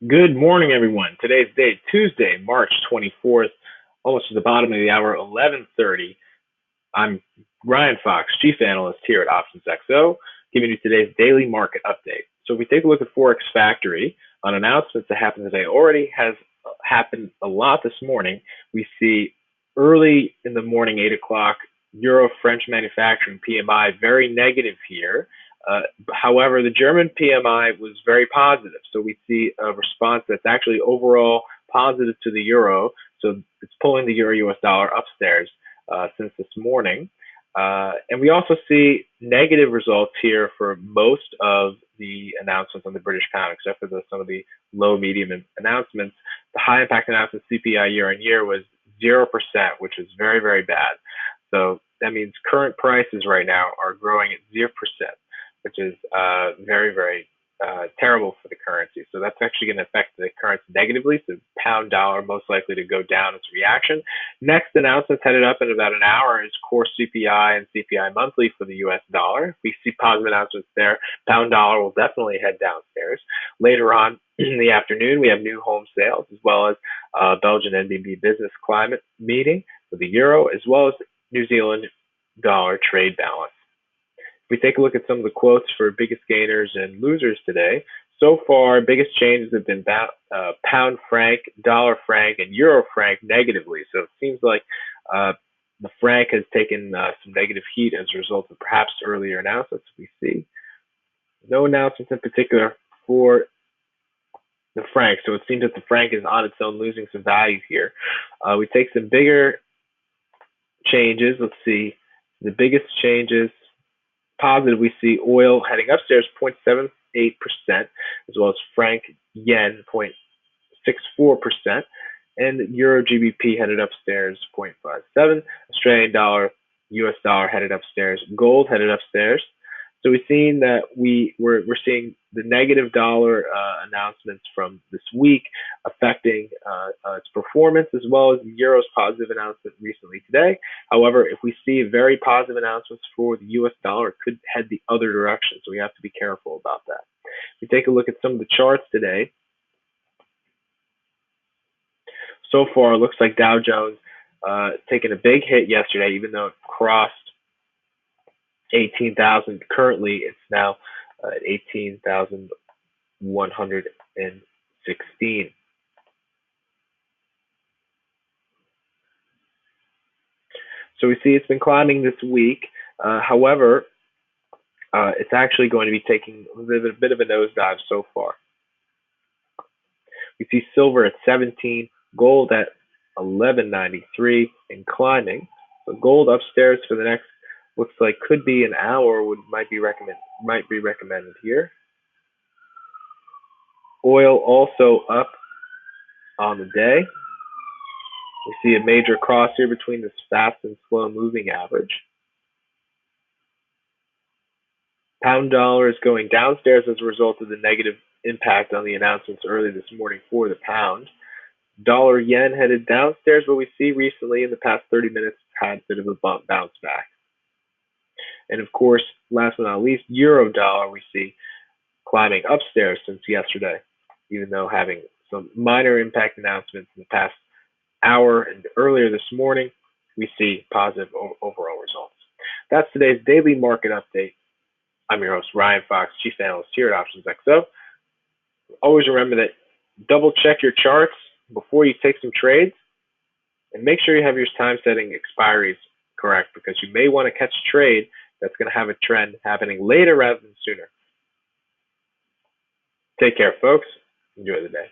Good morning, everyone. Today's date, Tuesday, March 24th, almost to the bottom of the hour, 11:30. I'm Ryan Fox, Chief Analyst here at OptionsXO, giving you today's daily market update. So if we take a look at Forex Factory on announcements that happened today, already has happened a lot this morning. We see early in the morning, 8 o'clock, Euro French manufacturing PMI, very negative here. However, the German PMI was very positive. So we see a response that's actually overall positive to the euro. So it's pulling the euro US dollar upstairs since this morning. And we also see negative results here for most of the announcements on the British pound, except for some of the low, medium announcements. The high impact announcement CPI year on year was 0%, which is very, very bad. So that means current prices right now are growing at 0%, which is very, very terrible for the currency. So that's actually going to affect the currency negatively. So pound dollar most likely to go down as a reaction. Next announcement headed up in about an hour is core CPI and CPI monthly for the US dollar. If we see positive announcements there, pound dollar will definitely head downstairs. Later on in the afternoon, we have new home sales as well as Belgian NBB business climate meeting for the euro, as well as New Zealand dollar trade balance. If we take a look at some of the quotes for biggest gainers and losers today, so far, biggest changes have been pound franc, dollar franc, and euro franc negatively. So it seems like the franc has taken some negative heat as a result of perhaps earlier announcements. We see no announcements in particular for the franc. So it seems that the franc is on its own losing some value here. We take some bigger changes. Let's see the biggest changes. Positive, we see oil heading upstairs 0.78%, as well as franc yen 0.64%, and euro GBP headed upstairs 0.57, Australian dollar, US dollar headed upstairs, gold headed upstairs. So we've seen that we're seeing the negative dollar announcements from this week affecting its performance, as well as the euro's positive announcement recently today. However, if we see very positive announcements for the US dollar, it could head the other direction. So we have to be careful about that. If we take a look at some of the charts today, so far it looks like Dow Jones taking a big hit yesterday, even though it crossed 18,000. Currently, it's now at 18,116. So we see it's been climbing this week. However, it's actually going to be taking a bit of a nosedive so far. We see silver at 17, gold at 11.93 and climbing. So gold upstairs for the next looks like could be an hour might be recommended here. Oil also up on the day. We see a major cross here between this fast and slow moving average. Pound dollar is going downstairs as a result of the negative impact on the announcements early this morning for the pound. Dollar yen headed downstairs, but we see recently in the past 30 minutes had a bit of a bounce back. And of course, last but not least, euro dollar we see climbing upstairs since yesterday, even though having some minor impact announcements in the past hour and earlier this morning, we see positive overall results. That's today's daily market update. I'm your host, Ryan Fox, Chief Analyst here at OptionsXO. Always remember that double check your charts before you take some trades, and make sure you have your time setting expiries correct, because you may want to catch a trade that's going to have a trend happening later rather than sooner. Take care, folks. Enjoy the day.